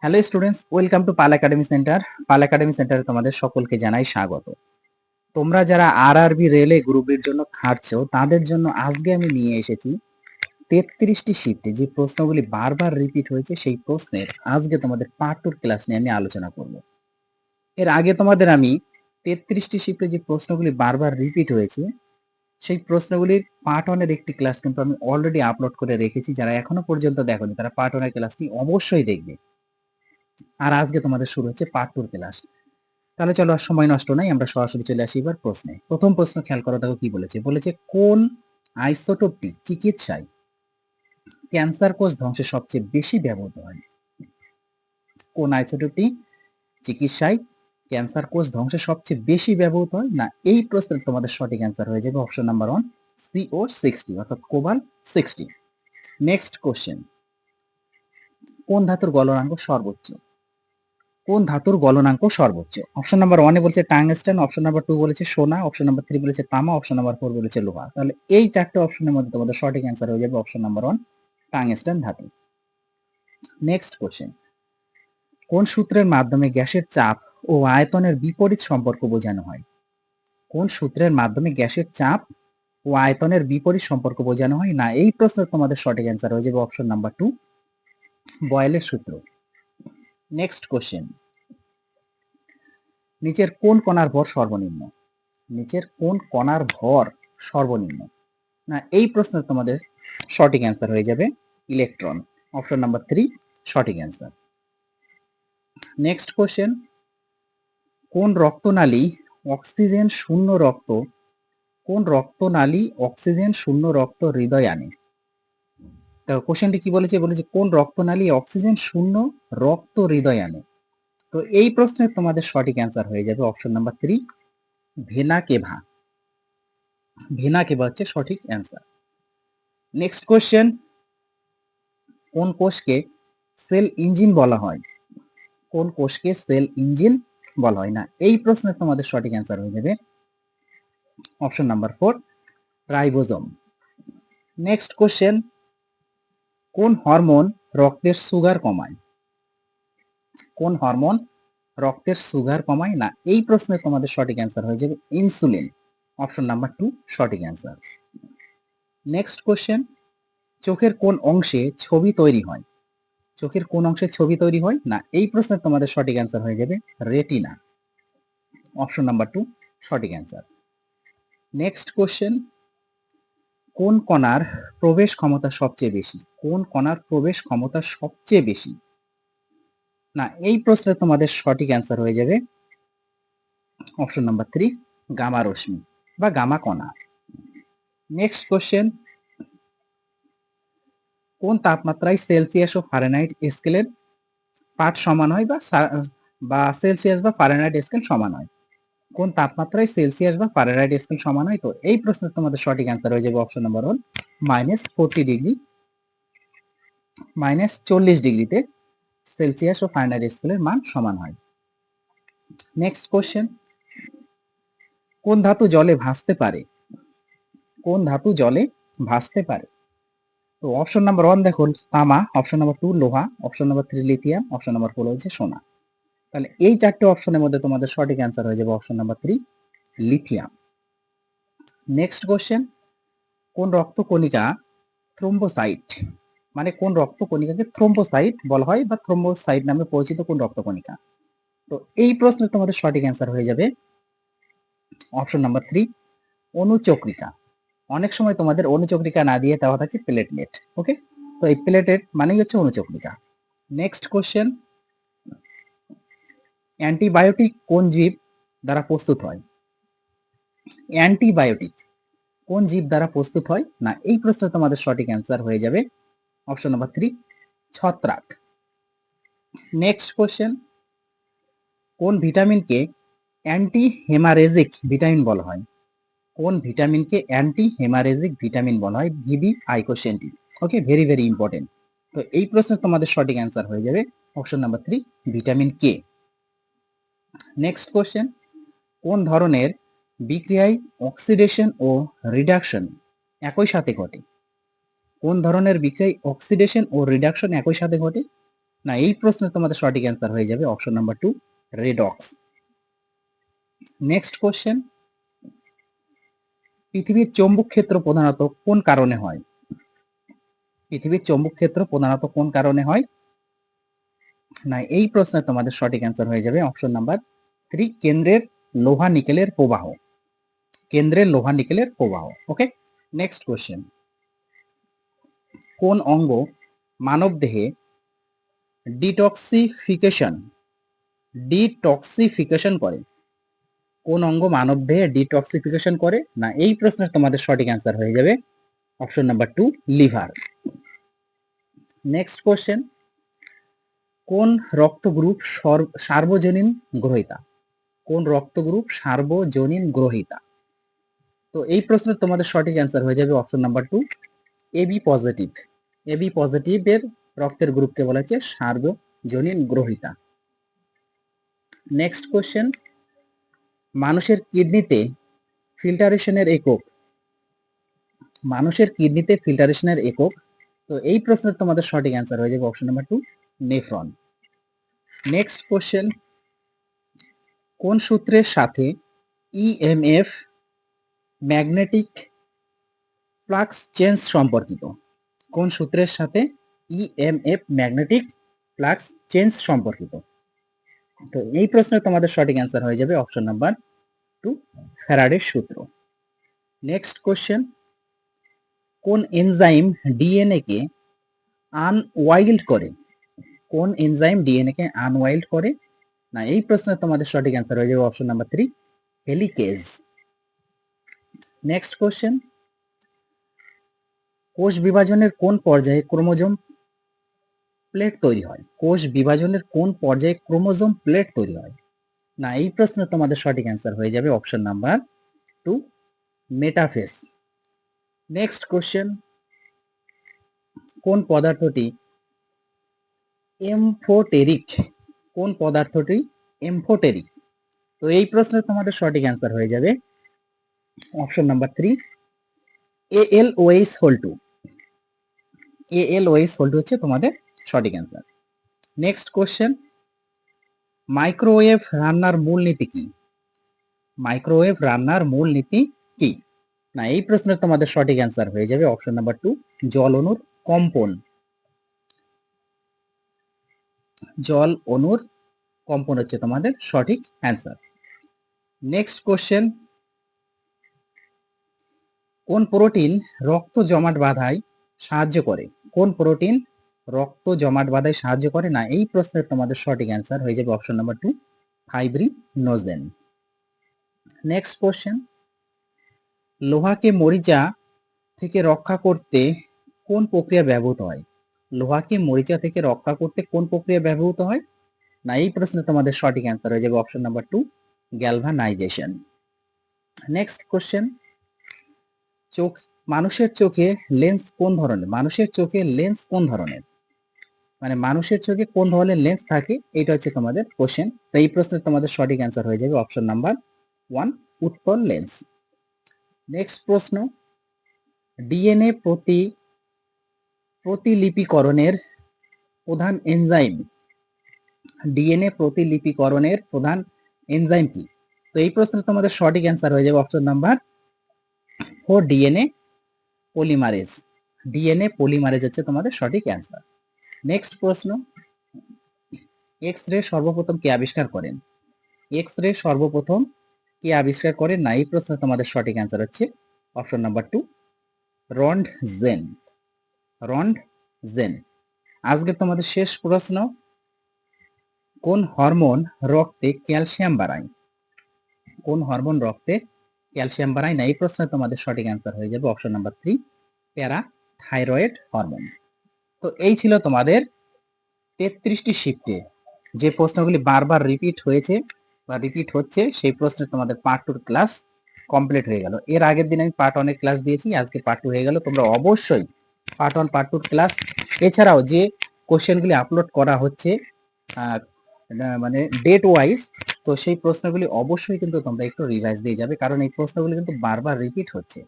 Hello students, welcome to Pal academy centre. Pal academy সেন্টারে তোমাদের সকলকে জানাই স্বাগত। তোমরা যারা আরআরবি রেলে গ্রুপ এর জন্য খাটছো তাদের জন্য আজকে আমি নিয়ে এসেছি 33টি শিফটে যে প্রশ্নগুলি বারবার রিপিট হয়েছে সেই প্রশ্নের আজকে তোমাদের পার্ট 2 ক্লাস নিয়ে আমি আলোচনা করব। এর আগে তোমাদের আমি 33টি শিফটে যে প্রশ্নগুলি বারবার রিপিট হয়েছে সেই প্রশ্নগুলির পার্ট 1 এর একটি ক্লাস কিন্তু আমি অলরেডি আপলোড করে রেখেছি। যারা এখনো পর্যন্ত দেখোনি তারা পার্ট 1 এর ক্লাসটি অবশ্যই দেখবে। আর আজকে তোমাদের শুরু হচ্ছে পার্ট 2 ক্লাস। তাহলে চলো আর সময় নষ্ট নাই, আমরা সরাসরি চলে আসি এবার প্রশ্নে। প্রথম প্রশ্ন খেয়াল করো, দেখো কি বলেছে। বলেছে কোন আইসোটোপটি চিকিৎসায় ক্যান্সার কোষ ধ্বংসে সবচেয়ে বেশি ব্যবহৃত হয়? কোন আইসোটোপটি চিকিৎসায় ক্যান্সার কোষ ধ্বংসে সবচেয়ে বেশি ব্যবহৃত হয়? না, এই প্রশ্নের তোমাদের সঠিক অ্যান্সার হয়ে যাবে অপশন নাম্বার 1 CO60 অর্থাৎ কোবাল 60। নেক্সট কোশ্চেন, কোন ধাতুর গলনাঙ্ক সর্বোচ্চ? কোন ধাতুর গলনাঙ্ক সর্বোচ্চ? অপশন নাম্বার 1 এ বলেছে টাংস্টেন, অপশন নাম্বার 2 বলেছে সোনা, অপশন নাম্বার 3 বলেছে তামা, অপশন নাম্বার 4 বলেছে লোহা। তাহলে এই চারটি অপশনের মধ্যে তোমাদের সঠিক অ্যান্সার হয়ে যাবে অপশন নাম্বার 1 টাংস্টেন ধাতু। নেক্সট কোশ্চেন, কোন সূত্রের মাধ্যমে গ্যাসের চাপ ও আয়তনের বিপরীত সম্পর্ক বোঝানো হয়? কোন সূত্রের মাধ্যমে গ্যাসের চাপ ও আয়তনের বিপরীত সম্পর্ক বোঝানো হয়? না, এই প্রশ্নের তোমাদের সঠিক অ্যান্সার হয়ে যাবে অপশন নাম্বার 2 বয়েলের সূত্র। নেক্সট কোশ্চেন, নিচের কোন কণার ভর সর্বনিম্ন? নিচের কোন কণার ভর সর্বনিম্ন? না, এই প্রশ্নের তোমাদের সঠিক অ্যান্সার হয়ে যাবে ইলেকট্রন, অপশন নাম্বার 3 সঠিক অ্যান্সার। নেক্সট কোশ্চেন, কোন রক্তনালী অক্সিজেন শূন্য রক্ত কোন রক্তনালী অক্সিজেন শূন্য রক্ত হৃদয় আনে? দেখো কোশ্চেনটি কি বলেছে, বলেছে কোন রক্তনালী অক্সিজেন শূন্য রক্ত হৃদয় আনে। তো এই প্রশ্নের তোমাদের সঠিক অ্যান্সার হয়ে যাবে অপশন নাম্বার 3 ভেনা কেভা। ভেনা কেভা হচ্ছে সঠিক অ্যান্সার। নেক্সট কোশ্চেন, কোন কোষকে সেল ইঞ্জিন বলা হয়? কোন কোষকে সেল ইঞ্জিন বলা হয়? না, এই প্রশ্নের তোমাদের সঠিক অ্যান্সার হয়ে যাবে option number 4 ribosome. Next question, কোন হরমোন রক্তের সুগার কমায়? কোন হরমোন রক্তের সুগার কমায়? না, এই প্রশ্নের তোমাদের সঠিক অ্যান্সার হয়ে যাবে ইনসুলিন, অপশন নাম্বার 2 সঠিক অ্যান্সার। নেক্সট কোশ্চেন, চোখের কোন অংশে ছবি তৈরি হয়? চোখের কোন অংশে ছবি তৈরি হয়? না, এই প্রশ্নের তোমাদের সঠিক অ্যান্সার হয়ে যাবে রেটিনা, অপশন নাম্বার 2 সঠিক অ্যান্সার। নেক্সট কোশ্চেন, কোন কণার প্রবেশ ক্ষমতা সবচেয়ে বেশি? কোন কণার প্রবেশ ক্ষমতা সবচেয়ে বেশি? না, এই প্রশ্নের তোমাদের সঠিক অ্যান্সার হয়ে যাবে অপশন নাম্বার 3 গামা রশ্মি বা গামা কণা। নেক্সট কোশ্চেন, কোন তাপমাত্রায় সেলসিয়াস ও ফারেনহাইট স্কেলের পাঠ সমান হয় বা সেলসিয়াস বা ফারেনহাইট স্কেল সমান হয়? কোন তাপমাত্রায় সেলসিয়াস বা ফারেনহাইট স্কেল সমান হয়? তো এই প্রশ্নের তোমাদের সঠিক অ্যান্সার হয়ে যাবে অপশন নাম্বার 1 -40 ডিগ্রি, -40 ডিগ্রিতে সেলসিয়াস ও ফারেনহাইট স্কেলের মান সমান হয়। নেক্সট কোশ্চেন, কোন ধাতু জলে ভাসতে পারে? কোন ধাতু জলে ভাসতে পারে? তো অপশন নাম্বার 1 দেখো তামা, অপশন নাম্বার 2 লোহা, option number 3 lithium, option number 4 হচ্ছে সোনা। তাহলে এই চারটে অপশনের মধ্যে তোমাদের সঠিক অ্যান্সার হয়ে যাবে option number 3 lithium. Next question, কোন রক্তকণিকা থ্রোম্বোসাইট, মানে কোন রক্তকণিকাকে থ্রোম্বোসাইট বলা হয় বা থ্রোম্বোসাইট নামে পরিচিত কোন রক্তকণিকা? তো এই প্রশ্নের তোমাদের সঠিক অ্যান্সার হয়ে যাবে অপশন নাম্বার 3 অনুচক্রিকা। অনেক সময় তোমাদের অনুচক্রিকা না দিয়ে দেওয়া থাকে প্লেটলেট। ওকে, তো এই প্লেটেট মানেই হচ্ছে অনুচক্রিকা। নেক্সট কোশ্চেন, অ্যান্টিবায়োটিক কোন জীব দ্বারা প্রস্তুত হয়? অ্যান্টিবায়োটিক কোন জীব দ্বারা প্রস্তুত হয়? না, এই প্রশ্নের তোমাদের সঠিক অ্যান্সার হয়ে যাবে অপশন নাম্বার 3 ছত্রাক। নেক্সট কোশ্চেন, কোন ভিটামিনকে অ্যান্টি হেমারেজিক ভিটামিন বলা হয়? কোন ভিটামিনকে অ্যান্টি হেমারেজিক ভিটামিন বলা হয়? ভিভিআই কোশ্চেনটি। ওকে, ভেরি ভেরি ইম্পর্টেন্ট। তো এই প্রশ্নের তোমাদের সঠিক অ্যান্সার হয়ে যাবে option number 3 vitamin K. Next question, কোন ধরনের বিক্রিয়ায় অক্সিডেশন ও রিডাকশন একই সাথে ঘটে? কোন ধরনের বিক্রিয়ায় অক্সিডেশন ও রিডাকশন একই সাথে ঘটে? না, এই প্রশ্নের তোমাদের সঠিক অ্যান্সার হয়ে যাবে option number 2 redox. Next question, পৃথিবীর চৌম্বক ক্ষেত্র প্রধানত কোন কারণে হয়? পৃথিবীর চৌম্বক ক্ষেত্র প্রধানত কোন কারণে হয়? না, এই প্রশ্নের তোমাদের সঠিক অ্যান্সার হয়ে যাবে অপশন নাম্বার 3 কেন্দ্রের লোহা নিকেলের প্রবাহ। কেন্দ্রের লোহা নিকেলের প্রবাহ। ওকে, নেক্সট কোশ্চেন, কোন অঙ্গ মানব দেহে ডিটক্সিফিকেশন করে? কোন অঙ্গ মানব দেহে ডিটক্সিফিকেশন করে? না, এই প্রশ্নের তোমাদের সঠিক অ্যান্সার হয়ে যাবে option number 2 liver. Next question, কোন রক্ত গ্রুপ সার্বজনীন গ্রহিতা? কোন রক্ত গ্রুপ সার্বজনীন গ্রহিতা? তো এই প্রশ্নের তোমাদের সঠিক অ্যান্সার হয়ে যাবে option number 2 AB positive. AB positive এর রক্তের গ্রুপকে বলা হচ্ছে সার্বজনীন গ্রহিতা। নেক্সট কোশ্চেন, মানুষের কিডনিতে ফিল্টারেশনের একক। মানুষের কিডনিতে ফিল্টারেশনের একক। তো এই প্রশ্নের তোমাদের সঠিক অ্যান্সার হয়ে যাবে option number 2 nephron. Next question, কোন সূত্রের সাথে ইএমএফ ম্যাগনেটিক ফ্লাক্স চেঞ্জ সম্পর্কিত? কোন সূত্রের সাথে ইএমএফ ম্যাগনেটিক ফ্লাক্স চেঞ্জ সম্পর্কিত? তো এই প্রশ্নের তোমাদের সঠিক অ্যান্সার হয়ে যাবে অপশন নাম্বার 2 ফ্যারাডের সূত্র। নেক্সট কোশ্চেন, কোন এনজাইম ডিএনএ কে আনওয়াইল্ড করে? কোন এনজাইম ডিএনএ কে আনওয়াইল্ড করে? না, এই প্রশ্নের তোমাদের সঠিক অ্যান্সার হয়ে যাবে option number 3 helicase. Next question, কোষ বিভাজনের কোন পর্যায়ে ক্রোমোজোম প্লেট তৈরি হয়? কোষ বিভাজনের কোন পর্যায়ে ক্রোমোজোম প্লেট তৈরি হয়? না, এই প্রশ্নের তোমাদের সঠিক অ্যান্সার হয়ে যাবে option number 2 metaphase. Next question, কোন পদার্থটি এমফোটেরিক? কোন পদার্থটি এমফোটেরিক? তো এই প্রশ্নের তোমাদের সঠিক অ্যান্সার হয়ে যাবে অপশন নাম্বার 3 AlOH2। AlOH2 হচ্ছে তোমাদের সঠিক অ্যান্সার। নেক্সট কোশ্চেন, মাইক্রোওয়েভ রান্নার মূল নীতি কি? মাইক্রোওয়েভ রান্নার মূল নীতি কি? না, এই প্রশ্নের তোমাদের সঠিক অ্যান্সার হয়ে যাবে অপশন নাম্বার 2 জল অণুর কম্পন। জল অণুর কম্পন হচ্ছে তোমাদের সঠিক অ্যান্সার। নেক্সট কোশ্চেন, কোন প্রোটিন রক্ত জমাট বাঁধায় সাহায্য করে? কোন প্রোটিন রক্ত জমাট বাঁধায় সাহায্য করে? না, এই প্রশ্নের তোমাদের সঠিক অ্যান্সার হয়ে যাবে option number 2 fibrinogen. Next question, লোহাকে মরিচা থেকে রক্ষা করতে কোন প্রক্রিয়া ব্যবহৃত হয়? লোহাকে মরিচা থেকে রক্ষা করতে কোন প্রক্রিয়া ব্যবহৃত হয়? না, এই প্রশ্নে তোমাদের সঠিক অ্যান্সার হয়ে যাবে option number 2 galvanisation. Next question, মানুষের চোখে লেন্স কোন ধরনের? মানুষের চোখে লেন্স কোন ধরনের? মানে মানুষের চোখে কোন ধরনের লেন্স থাকে, এটা হচ্ছে তোমাদের কোশ্চেন। তো এই প্রশ্নের তোমাদের সঠিক অ্যান্সার হয়ে যাবে অপশন নাম্বার 1 উত্তল লেন্স। নেক্সট প্রশ্ন, ডিএনএ প্রতিলিপিকরণের প্রধান এনজাইম। ডিএনএ প্রতিলিপিকরণের প্রধান এনজাইম কি? তো এই প্রশ্নের তোমাদের সঠিক অ্যান্সার হয়ে যাবে option number 4 DNA polymerase. DNA polymerase হচ্ছে তোমাদের সঠিক অ্যান্সার। নেক্সট প্রশ্ন, এক্স রে সর্বপ্রথম কে আবিষ্কার করেন? এক্স রে সর্বপ্রথম কে আবিষ্কার করেন? না, এই প্রশ্নের তোমাদের সঠিক অ্যান্সার হচ্ছে অপশন নাম্বার 2 রন্টজেন। রন্টজেন। আজকে তোমাদের শেষ প্রশ্ন, কোন হরমোন রক্তে ক্যালসিয়াম বাড়ায়? কোন হরমোন রক্তে ক্যালসিয়াম বাড়ায়? না, এই প্রশ্নের তোমাদের সঠিক অ্যান্সার হয়ে যাবে অপশন নাম্বার 3 প্যারাথাইরয়েড হরমোন। তো এই ছিল তোমাদের 33টি শিফটে যে প্রশ্নগুলি বারবার রিপিট হয়েছে বা রিপিট হচ্ছে, সেই প্রশ্নের তোমাদের পার্ট 2 ক্লাস কমপ্লিট হয়ে গেল। এর আগের দিন আমি পার্ট 1 এর ক্লাস দিয়েছি, আজকে পার্ট 2 হয়ে গেল। তোমরা অবশ্যই পার্ট 1 পার্ট 2 ক্লাস এছাড়াও যে কোশ্চেনগুলি আপলোড করা হচ্ছে মানে ডেট ওয়াইজ, তো সেই প্রশ্নগুলি অবশ্যই কিন্তু তোমরা একটু রিভাইজ দিয়ে যাবে, কারণ এই প্রশ্নগুলি কিন্তু বারবার রিপিট হচ্ছে।